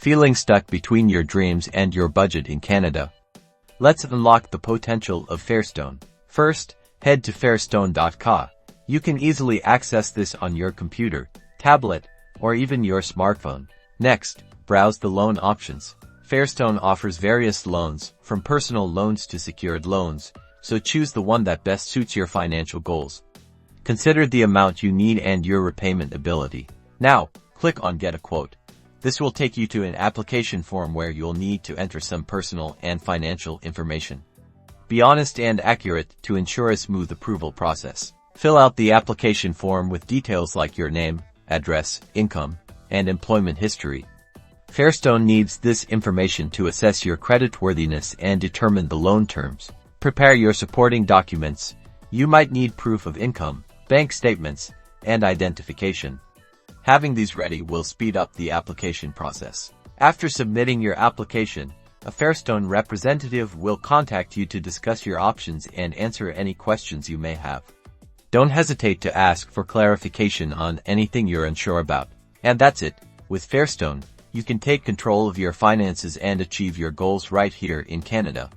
Feeling stuck between your dreams and your budget in Canada? Let's unlock the potential of Fairstone. First, head to Fairstone.ca. You can easily access this on your computer, tablet, or even your smartphone. Next, browse the loan options. Fairstone offers various loans, from personal loans to secured loans, so choose the one that best suits your financial goals. Consider the amount you need and your repayment ability. Now, click on Get a Quote. This will take you to an application form where you'll need to enter some personal and financial information. Be honest and accurate to ensure a smooth approval process. Fill out the application form with details like your name, address, income, and employment history. Fairstone needs this information to assess your creditworthiness and determine the loan terms. Prepare your supporting documents. You might need proof of income, bank statements, and identification. Having these ready will speed up the application process. After submitting your application, a Fairstone representative will contact you to discuss your options and answer any questions you may have. Don't hesitate to ask for clarification on anything you're unsure about. And that's it. With Fairstone, you can take control of your finances and achieve your goals right here in Canada.